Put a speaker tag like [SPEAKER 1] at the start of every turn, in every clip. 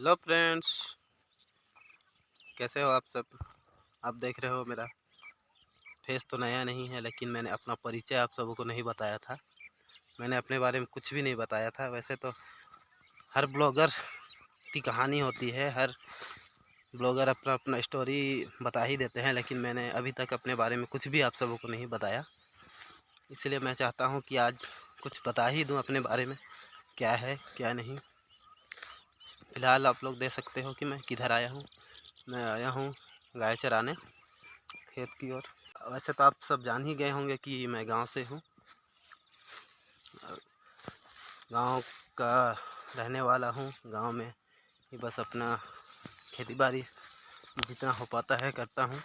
[SPEAKER 1] Hello friends, कैसे हो आप सब। आप देख रहे हो मेरा फेस तो नया नहीं है, लेकिन मैंने अपना परिचय आप सबों को नहीं बताया था। मैंने अपने बारे में कुछ भी नहीं बताया था। वैसे तो हर ब्लॉगर की कहानी होती है, हर ब्लॉगर अपना अपना स्टोरी बता ही देते हैं, लेकिन मैंने अभी तक अपने बारे में कुछ भी आप सबों को नहीं बताया। इसलिए मैं चाहता हूँ कि आज कुछ बता ही दूँ अपने बारे में, क्या है क्या नहीं। फ़िलहाल आप लोग देख सकते हो कि मैं किधर आया हूँ। मैं आया हूँ गाय चराने खेत की ओर। वैसे तो आप सब जान ही गए होंगे कि मैं गांव से हूँ, गांव का रहने वाला हूँ। गांव में ही बस अपना खेती बाड़ी जितना हो पाता है करता हूँ।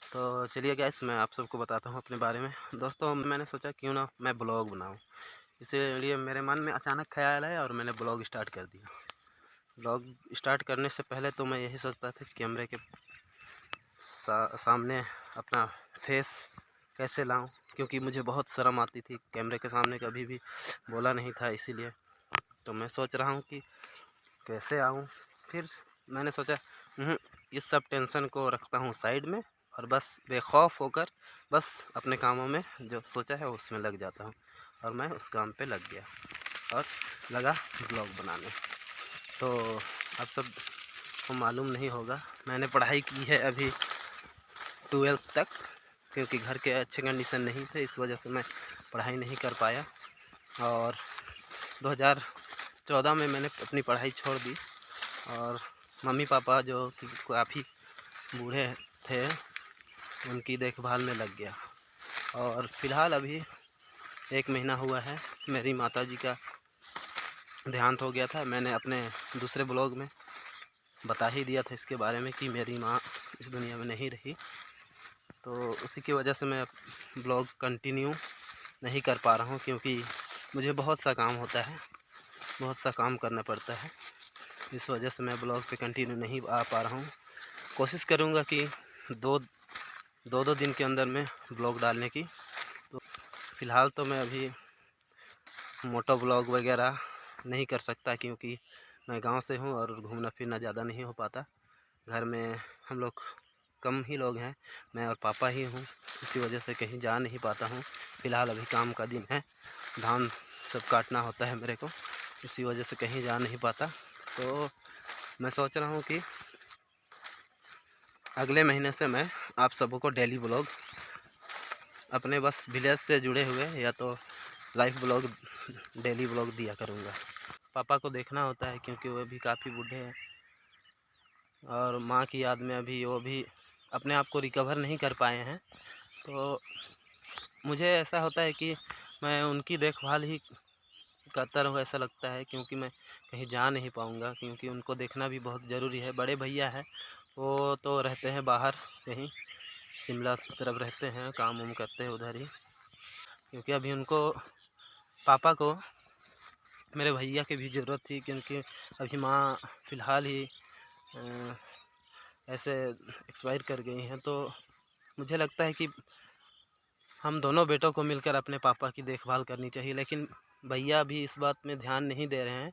[SPEAKER 1] तो चलिए गैस, मैं आप सबको बताता हूँ अपने बारे में। दोस्तों, मैंने सोचा क्यों ना मैं ब्लॉग बनाऊँ, इसीलिए मेरे मन में अचानक ख्याल आया और मैंने ब्लॉग स्टार्ट कर दिया। ब्लॉग स्टार्ट करने से पहले तो मैं यही सोचता था कैमरे के सामने अपना फेस कैसे लाऊं, क्योंकि मुझे बहुत शर्म आती थी। कैमरे के सामने कभी भी बोला नहीं था, इसीलिए तो मैं सोच रहा हूं कि कैसे आऊं। फिर मैंने सोचा इस सब टेंशन को रखता हूं साइड में और बस बेखौफ होकर बस अपने कामों में जो सोचा है उसमें लग जाता हूं। और मैं उस काम पे लग गया और लगा ब्लॉग बनाने। तो आप सब को मालूम नहीं होगा, मैंने पढ़ाई की है अभी 12th तक, क्योंकि घर के अच्छे कंडीशन नहीं थे, इस वजह से मैं पढ़ाई नहीं कर पाया। और 2014 में मैंने अपनी पढ़ाई छोड़ दी और मम्मी पापा जो कि काफ़ी बूढ़े थे उनकी देखभाल में लग गया। और फ़िलहाल अभी 1 महीना हुआ है, मेरी माताजी का देहांत हो गया था। मैंने अपने दूसरे ब्लॉग में बता ही दिया था इसके बारे में कि मेरी माँ इस दुनिया में नहीं रही। तो उसी की वजह से मैं ब्लॉग कंटिन्यू नहीं कर पा रहा हूँ, क्योंकि मुझे बहुत सा काम होता है, बहुत सा काम करना पड़ता है। इस वजह से मैं ब्लॉग पे कंटिन्यू नहीं आ पा रहा हूँ। कोशिश करूँगा कि दो दिन के अंदर में ब्लॉग डालने की। तो फ़िलहाल तो मैं अभी मोटो ब्लॉग वगैरह नहीं कर सकता, क्योंकि मैं गांव से हूँ और घूमना फिरना ज़्यादा नहीं हो पाता। घर में हम लोग कम ही लोग हैं, मैं और पापा ही हूँ, इसी वजह से कहीं जा नहीं पाता हूँ। फ़िलहाल अभी काम का दिन है, धान सब काटना होता है मेरे को, इसी वजह से कहीं जा नहीं पाता। तो मैं सोच रहा हूँ कि अगले महीने से मैं आप सबों को डेली ब्लॉग अपने बस विलेज से जुड़े हुए या तो लाइव ब्लॉग डेली ब्लॉग दिया करूँगा। पापा को देखना होता है क्योंकि वो भी काफ़ी बूढ़े हैं और माँ की याद में अभी वो भी अपने आप को रिकवर नहीं कर पाए हैं। तो मुझे ऐसा होता है कि मैं उनकी देखभाल ही करता रहूँ, ऐसा लगता है, क्योंकि मैं कहीं जा नहीं पाऊँगा, क्योंकि उनको देखना भी बहुत ज़रूरी है। बड़े भैया हैं, वो तो रहते हैं बाहर कहीं शिमला की तरफ रहते हैं, काम वाम करते हैं उधर ही, क्योंकि अभी उनको पापा को मेरे भैया की भी ज़रूरत थी, क्योंकि अभी माँ फ़िलहाल ही ऐसे एक्सपायर कर गई हैं। तो मुझे लगता है कि हम दोनों बेटों को मिलकर अपने पापा की देखभाल करनी चाहिए, लेकिन भैया भी इस बात में ध्यान नहीं दे रहे हैं।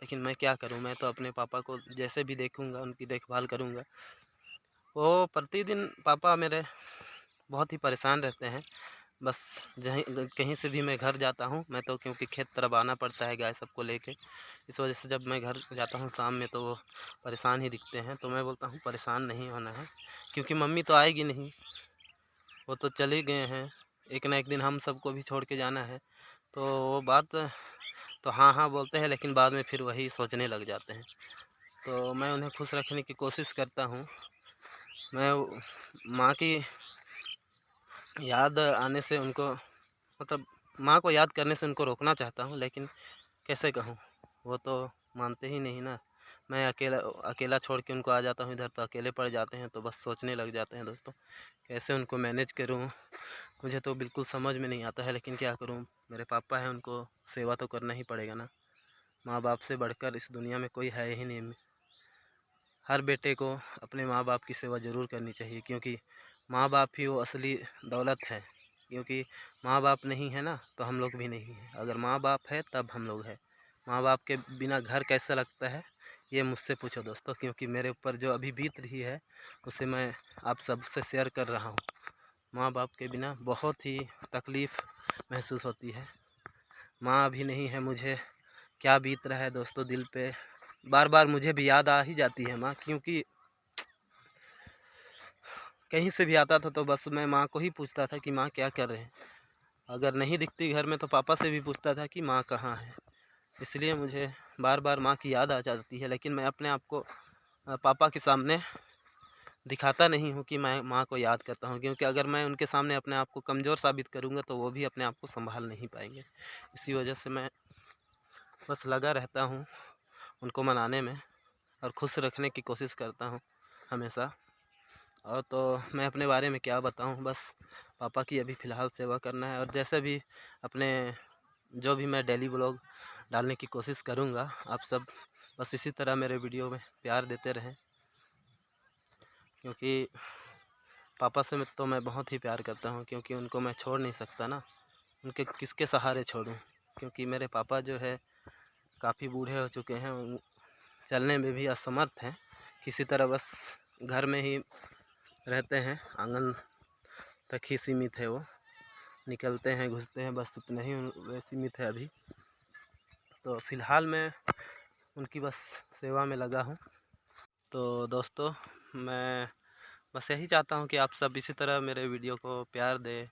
[SPEAKER 1] लेकिन मैं क्या करूं, मैं तो अपने पापा को जैसे भी देखूंगा उनकी देखभाल करूंगा। वो प्रतिदिन पापा मेरे बहुत ही परेशान रहते हैं। बस जहीं कहीं से भी मैं घर जाता हूं, मैं तो क्योंकि खेत तरफ आना पड़ता है गाय सबको लेके, इस वजह से जब मैं घर जाता हूं शाम में तो वो परेशान ही दिखते हैं। तो मैं बोलता हूं परेशान नहीं होना है, क्योंकि मम्मी तो आएगी नहीं, वो तो चले गए हैं। एक ना एक दिन हम सबको भी छोड़ के जाना है। तो वो बात तो हाँ हाँ बोलते हैं, लेकिन बाद में फिर वही सोचने लग जाते हैं। तो मैं उन्हें खुश रखने की कोशिश करता हूँ। मैं माँ की याद आने से उनको, मतलब माँ को याद करने से उनको रोकना चाहता हूँ, लेकिन कैसे कहूँ, वो तो मानते ही नहीं ना। मैं अकेला अकेला छोड़ के उनको आ जाता हूँ इधर, तो अकेले पड़ जाते हैं, तो बस सोचने लग जाते हैं। दोस्तों, कैसे उनको मैनेज करूँ, मुझे तो बिल्कुल समझ में नहीं आता है, लेकिन क्या करूँ, मेरे पापा हैं, उनको सेवा तो करना ही पड़ेगा ना। माँ बाप से बढ़कर इस दुनिया में कोई है ही नहीं। हर बेटे को अपने माँ बाप की सेवा ज़रूर करनी चाहिए, क्योंकि माँ बाप ही वो असली दौलत है। क्योंकि माँ बाप नहीं है ना तो हम लोग भी नहीं हैं, अगर माँ बाप है तब हम लोग हैं। माँ बाप के बिना घर कैसा लगता है ये मुझसे पूछो दोस्तों, क्योंकि मेरे ऊपर जो अभी बीत रही है उसे मैं आप सबसे शेयर कर रहा हूँ। माँ बाप के बिना बहुत ही तकलीफ़ महसूस होती है। माँ अभी नहीं है, मुझे क्या बीत रहा है दोस्तों दिल पे। बार बार मुझे भी याद आ ही जाती है माँ, क्योंकि कहीं से भी आता था तो बस मैं माँ को ही पूछता था कि माँ क्या कर रहे हैं। अगर नहीं दिखती घर में तो पापा से भी पूछता था कि माँ कहाँ है। इसलिए मुझे बार बार माँ की याद आ जाती है, लेकिन मैं अपने आप को पापा के सामने दिखाता नहीं हूँ कि मैं माँ को याद करता हूँ, क्योंकि अगर मैं उनके सामने अपने आप को कमज़ोर साबित करूँगा तो वो भी अपने आप को संभाल नहीं पाएंगे। इसी वजह से मैं बस लगा रहता हूँ उनको मनाने में और खुश रखने की कोशिश करता हूँ हमेशा। और तो मैं अपने बारे में क्या बताऊँ, बस पापा की अभी फ़िलहाल सेवा करना है। और जैसे भी अपने जो भी मैं डेली व्लॉग डालने की कोशिश करूँगा, आप सब बस इसी तरह मेरे वीडियो में प्यार देते रहें, क्योंकि पापा से तो मैं बहुत ही प्यार करता हूँ, क्योंकि उनको मैं छोड़ नहीं सकता ना। उनके किसके सहारे छोड़ूँ, क्योंकि मेरे पापा जो है काफ़ी बूढ़े हो चुके हैं, चलने में भी असमर्थ हैं। किसी तरह बस घर में ही रहते हैं, आंगन तक ही सीमित है वो, निकलते हैं घुसते हैं बस उतना ही वे सीमित है अभी। तो फ़िलहाल मैं उनकी बस सेवा में लगा हूँ। तो दोस्तों मैं बस यही चाहता हूँ कि आप सब इसी तरह मेरे वीडियो को प्यार दें,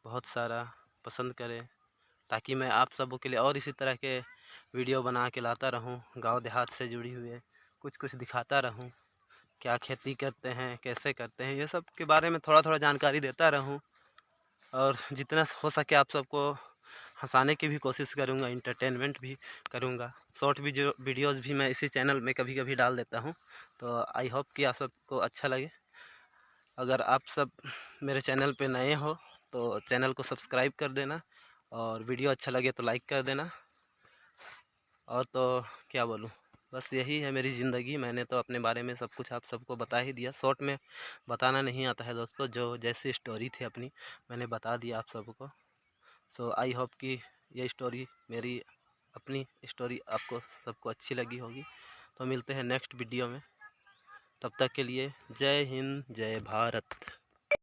[SPEAKER 1] बहुत सारा पसंद करें, ताकि मैं आप सबों के लिए और इसी तरह के वीडियो बना के लाता रहूं। गांव देहात से जुड़ी हुए कुछ कुछ दिखाता रहूं, क्या खेती करते हैं, कैसे करते हैं, ये सब के बारे में थोड़ा थोड़ा जानकारी देता रहूं। और जितना हो सके आप सबको हंसाने की भी कोशिश करूंगा, इंटरटेनमेंट भी करूंगा। शॉर्ट वीडियोज़ भी मैं इसी चैनल में कभी कभी डाल देता हूं। तो आई होप कि आप सबको अच्छा लगे। अगर आप सब मेरे चैनल पे नए हो तो चैनल को सब्सक्राइब कर देना, और वीडियो अच्छा लगे तो लाइक कर देना। और तो क्या बोलूँ, बस यही है मेरी ज़िंदगी। मैंने तो अपने बारे में सब कुछ आप सबको बता ही दिया। शॉर्ट में बताना नहीं आता है दोस्तों, जो जैसी स्टोरी थी अपनी मैंने बता दिया आप सबको। सो आई होप कि ये स्टोरी मेरी अपनी स्टोरी आपको सबको अच्छी लगी होगी। तो मिलते हैं नेक्स्ट वीडियो में, तब तक के लिए जय हिंद जय भारत।